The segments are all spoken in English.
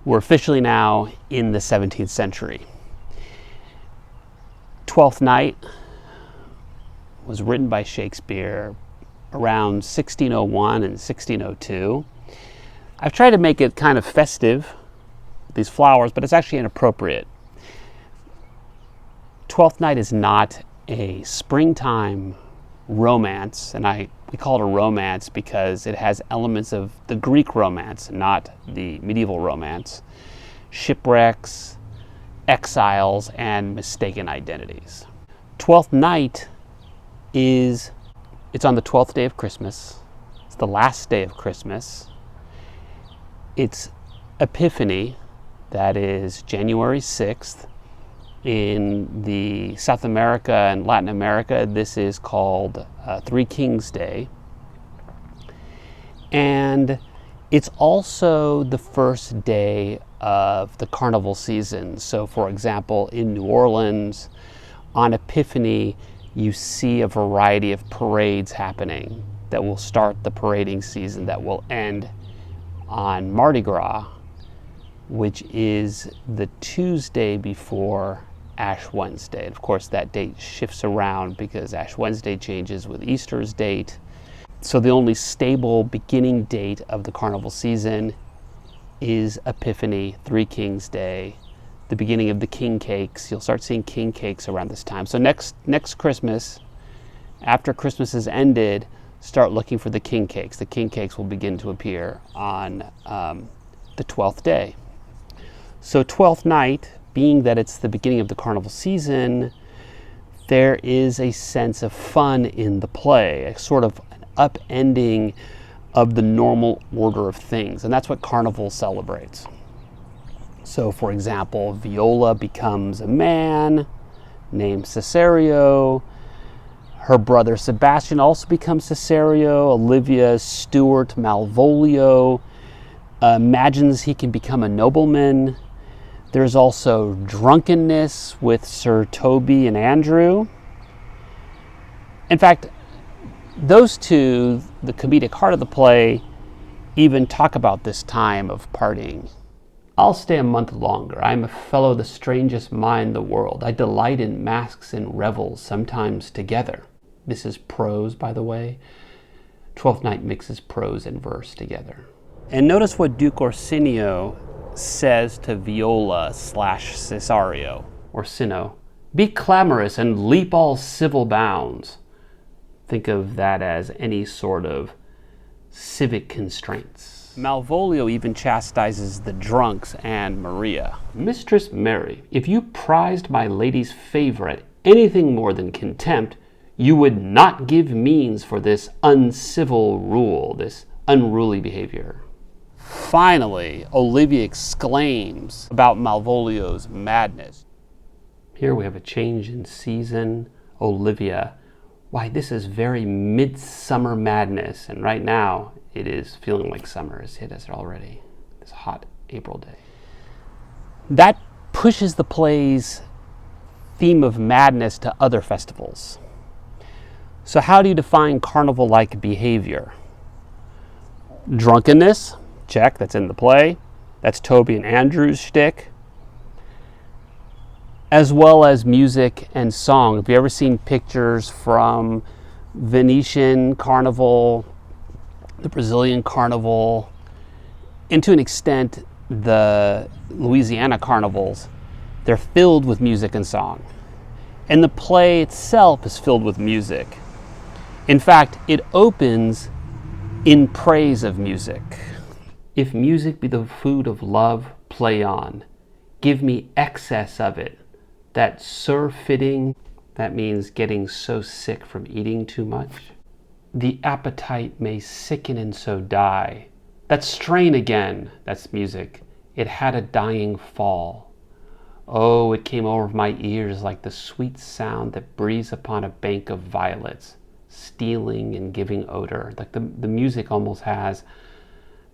We're officially now in the 17th century. Twelfth Night was written by Shakespeare around 1601 and 1602. I've tried to make it kind of festive, these flowers, but it's actually inappropriate. Twelfth Night is not a springtime romance, and we call it a romance because it has elements of the Greek romance, not the medieval romance, shipwrecks, exiles, and mistaken identities. Twelfth Night it's on the 12th day of Christmas. It's the last day of Christmas. It's Epiphany, that is January 6th. In the South America and Latin America, this is called Three Kings Day. And it's also the first day of the carnival season. So for example, in New Orleans, on Epiphany, you see a variety of parades happening that will start the parading season that will end on Mardi Gras, which is the Tuesday before Ash Wednesday. And of course, that date shifts around because Ash Wednesday changes with Easter's date. So the only stable beginning date of the carnival season is Epiphany, Three Kings Day, the beginning of the king cakes. You'll start seeing king cakes around this time. So next Christmas, after Christmas has ended, start looking for the king cakes. The king cakes will begin to appear on the 12th day. So Twelfth Night, being that it's the beginning of the carnival season, there is a sense of fun in the play, a sort of an upending of the normal order of things. And that's what carnival celebrates. So for example, Viola becomes a man named Cesario. Her brother Sebastian also becomes Cesario. Olivia's Stuart Malvolio imagines he can become a nobleman. There's also drunkenness with Sir Toby and Andrew. In fact, those two, the comedic heart of the play, even talk about this time of partying. I'll stay a month longer. I am a fellow the strangest mind in the world. I delight in masks and revels, sometimes together. This is prose, by the way. Twelfth Night mixes prose and verse together. And notice what Duke Orsino says to Viola / Cesario, Orsino. Be clamorous and leap all civil bounds. Think of that as any sort of civic constraints. Malvolio even chastises the drunks and Maria. Mistress Mary, if you prized my lady's favor at anything more than contempt, you would not give means for this uncivil rule, this unruly behavior. Finally, Olivia exclaims about Malvolio's madness. Here we have a change in season. Olivia, why, this is very midsummer madness. And right now, it is feeling like summer has hit us already. This hot April day. That pushes the play's theme of madness to other festivals. So how do you define carnival-like behavior? Drunkenness, check, that's in the play. That's Toby and Andrew's shtick. As well as music and song. Have you ever seen pictures from Venetian Carnival, the Brazilian Carnival, and to an extent, the Louisiana carnivals? They're filled with music and song. And the play itself is filled with music. In fact, it opens in praise of music. If music be the food of love, play on. Give me excess of it. That surfeiting, that means getting so sick from eating too much. The appetite may sicken and so die. That strain again, that's music. It had a dying fall. Oh, it came over my ears like the sweet sound that breathes upon a bank of violets, stealing and giving odor. Like the music almost has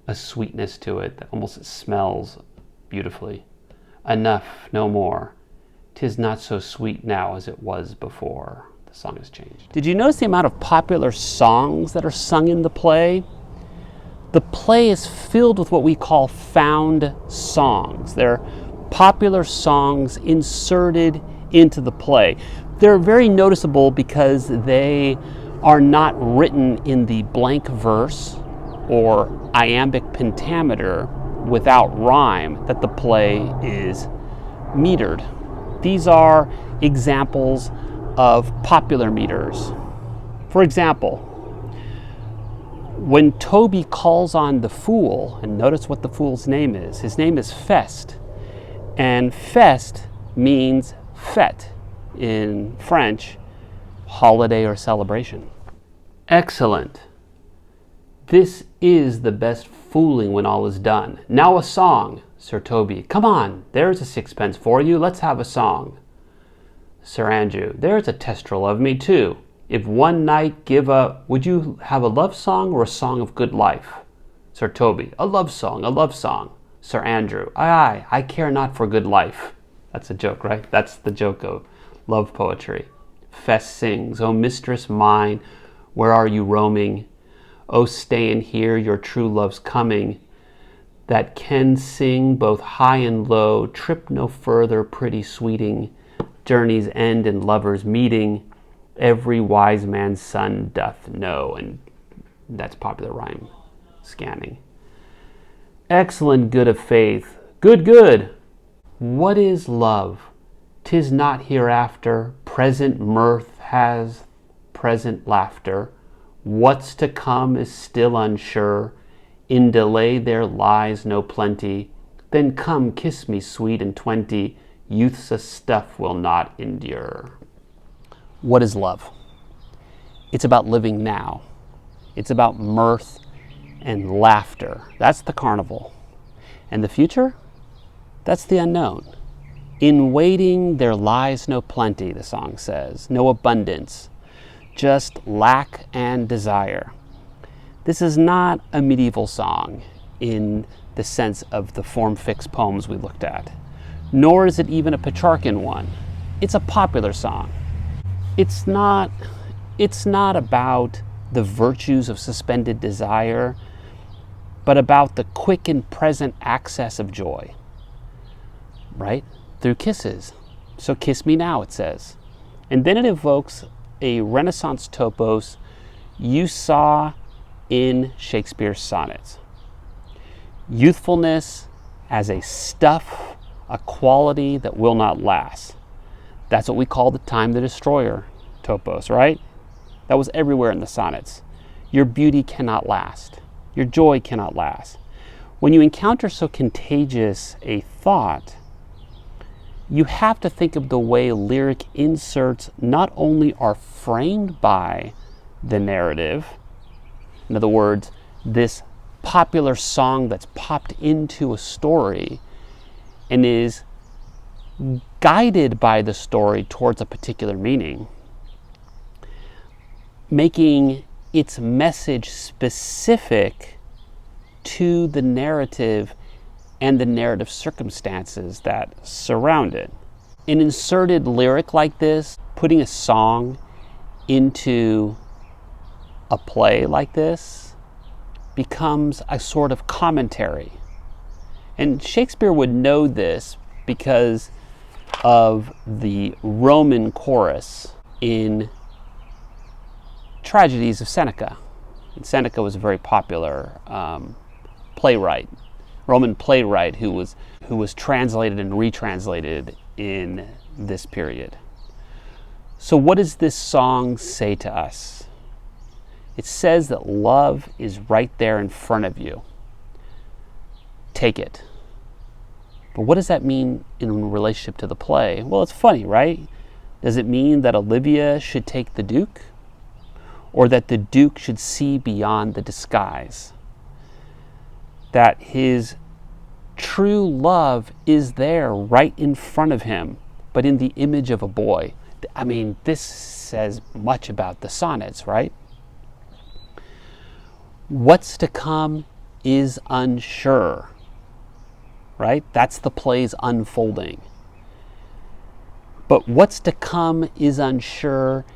a sweetness to it that almost smells beautifully. Enough, no more. 'Tis not so sweet now as it was before. The song has changed. Did you notice the amount of popular songs that are sung in the play? The play is filled with what we call found songs. They're popular songs inserted into the play. They're very noticeable because they are not written in the blank verse or iambic pentameter without rhyme that the play is metered. These are examples of popular meters. For example, when Toby calls on the fool, and notice what the fool's name is. His name is Fest, and Fest means fête in French, holiday or celebration. Excellent. This is the best fooling when all is done. Now a song, Sir Toby. Come on, there's a sixpence for you. Let's have a song. Sir Andrew. There's a testrel of me too. If one night give a... Would you have a love song or a song of good life? Sir Toby. A love song, a love song. Sir Andrew. Aye, I care not for good life. That's a joke, right? That's the joke of love poetry. Fest sings, O mistress mine, where are you roaming? O stay and hear your true love's coming, that can sing both high and low, trip no further, pretty sweeting, journey's end and lovers meeting, every wise man's son doth know. And that's popular rhyme scanning. Excellent, good of faith. Good, good. What is love? 'Tis not hereafter. Present mirth has present laughter. What's to come is still unsure. In delay there lies no plenty. Then come, kiss me, sweet and 20. Youth's a stuff will not endure. What is love? It's about living now. It's about mirth and laughter. That's the carnival. And the future? That's the unknown. In waiting there lies no plenty, the song says, no abundance, just lack and desire. This is not a medieval song in the sense of the form-fixed poems we looked at, nor is it even a Petrarchan one. It's a popular song. It's not about the virtues of suspended desire, but about the quick and present access of joy, right? Through kisses. So kiss me now, it says. And then it evokes a Renaissance topos you saw in Shakespeare's sonnets. Youthfulness as a stuff, a quality that will not last. That's what we call the time the destroyer topos, right? That was everywhere in the sonnets. Your beauty cannot last. Your joy cannot last. When you encounter so contagious a thought, you have to think of the way lyric inserts not only are framed by the narrative, in other words, this popular song that's popped into a story and is guided by the story towards a particular meaning, making its message specific to the narrative and the narrative circumstances that surround it. An inserted lyric like this, putting a song into a play like this, becomes a sort of commentary. And Shakespeare would know this because of the Roman chorus in Tragedies of Seneca. And Seneca was a very popular playwright, Roman playwright who was translated and retranslated in this period. So what does this song say to us? It says that love is right there in front of you. Take it. But what does that mean in relationship to the play? Well, it's funny, right? Does it mean that Olivia should take the Duke? Or that the Duke should see beyond the disguise? That his true love is there right in front of him, but in the image of a boy. I mean, this says much about the sonnets, right? What's to come is unsure, right? That's the play's unfolding. But what's to come is unsure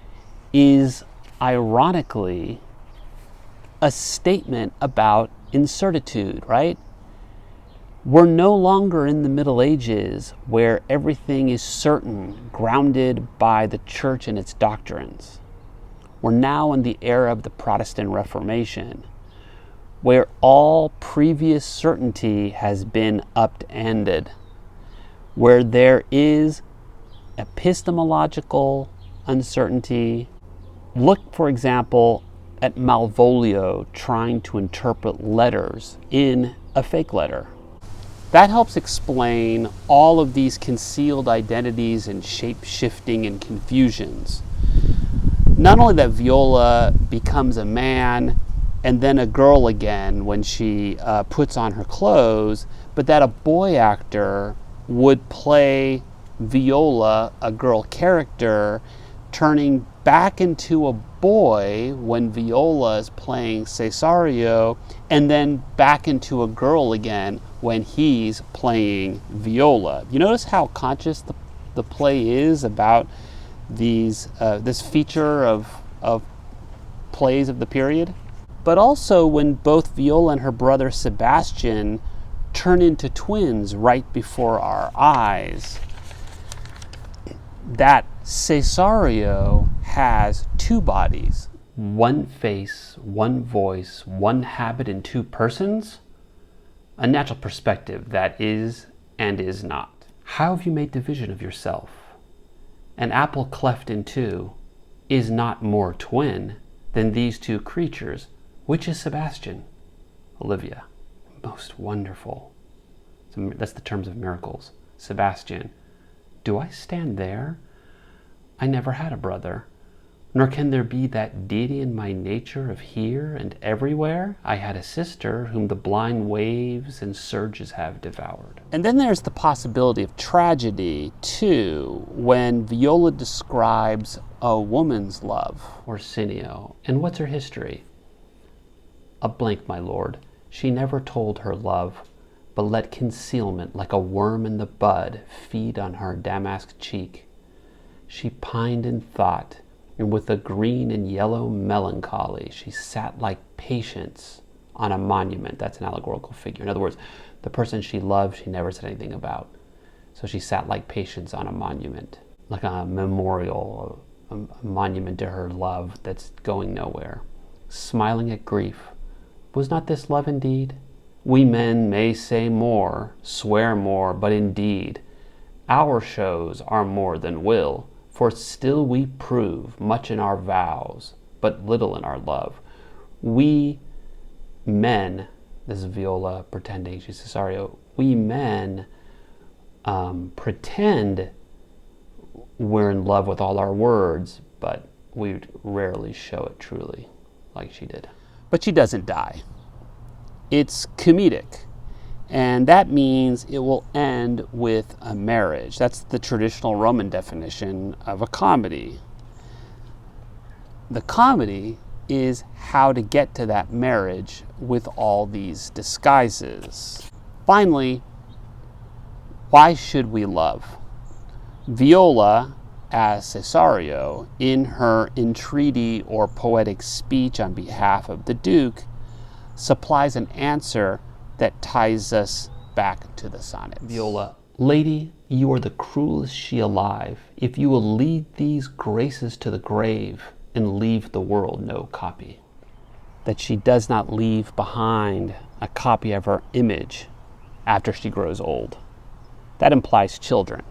is ironically a statement about incertitude, right? We're no longer in the Middle Ages where everything is certain, grounded by the church and its doctrines. We're now in the era of the Protestant Reformation, where all previous certainty has been upended, where there is epistemological uncertainty. Look, for example, at Malvolio trying to interpret letters in a fake letter. That helps explain all of these concealed identities and shape-shifting and confusions. Not only that Viola becomes a man and then a girl again when she puts on her clothes, but that a boy actor would play Viola, a girl character, turning back into a boy when Viola is playing Cesario, and then back into a girl again when he's playing Viola. You notice how conscious the play is about this feature of plays of the period? But also when both Viola and her brother Sebastian turn into twins right before our eyes. That Cesario has two bodies. One face, one voice, one habit in two persons? A natural perspective that is and is not. How have you made division of yourself? An apple cleft in two is not more twin than these two creatures. Which is Sebastian? Olivia. Most wonderful. That's the terms of miracles. Sebastian. Do I stand there? I never had a brother. Nor can there be that deity in my nature of here and everywhere. I had a sister whom the blind waves and surges have devoured. And then there's the possibility of tragedy, too, when Viola describes a woman's love, Orsino. And what's her history? A blank, my lord. She never told her love, but let concealment, like a worm in the bud, feed on her damask cheek. She pined in thought, and with a green and yellow melancholy, she sat like Patience on a monument. That's an allegorical figure. In other words, the person she loved, she never said anything about. So she sat like Patience on a monument, like a memorial, a monument to her love that's going nowhere, smiling at grief. Was not this love indeed? We men may say more, swear more, but indeed, our shows are more than will. For still we prove much in our vows, but little in our love. We men, this is Viola pretending she's Cesario, we men pretend we're in love with all our words, but we rarely show it truly, like she did. But she doesn't die. It's comedic. And that means it will end with a marriage. That's the traditional Roman definition of a comedy. The comedy is how to get to that marriage with all these disguises. Finally, why should we love? Viola, as Cesario, in her entreaty or poetic speech on behalf of the Duke, supplies an answer that ties us back to the sonnets. Viola. Lady, you are the cruelest she alive, if you will lead these graces to the grave and leave the world no copy. That she does not leave behind a copy of her image after she grows old. That implies children.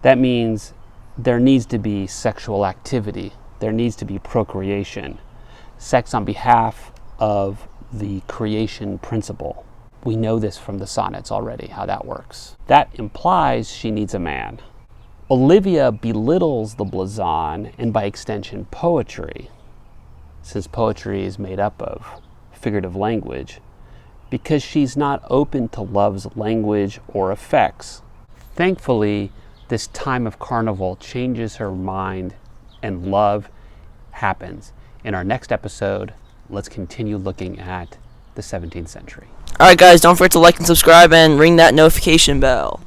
That means there needs to be sexual activity. There needs to be procreation. Sex on behalf of the creation principle. We know this from the sonnets already, how that works. That implies she needs a man. Olivia belittles the blazon and by extension poetry, since poetry is made up of figurative language, because she's not open to love's language or effects. Thankfully, this time of carnival changes her mind and love happens. In our next episode, let's continue looking at the 17th century. Alright guys, don't forget to like and subscribe and ring that notification bell.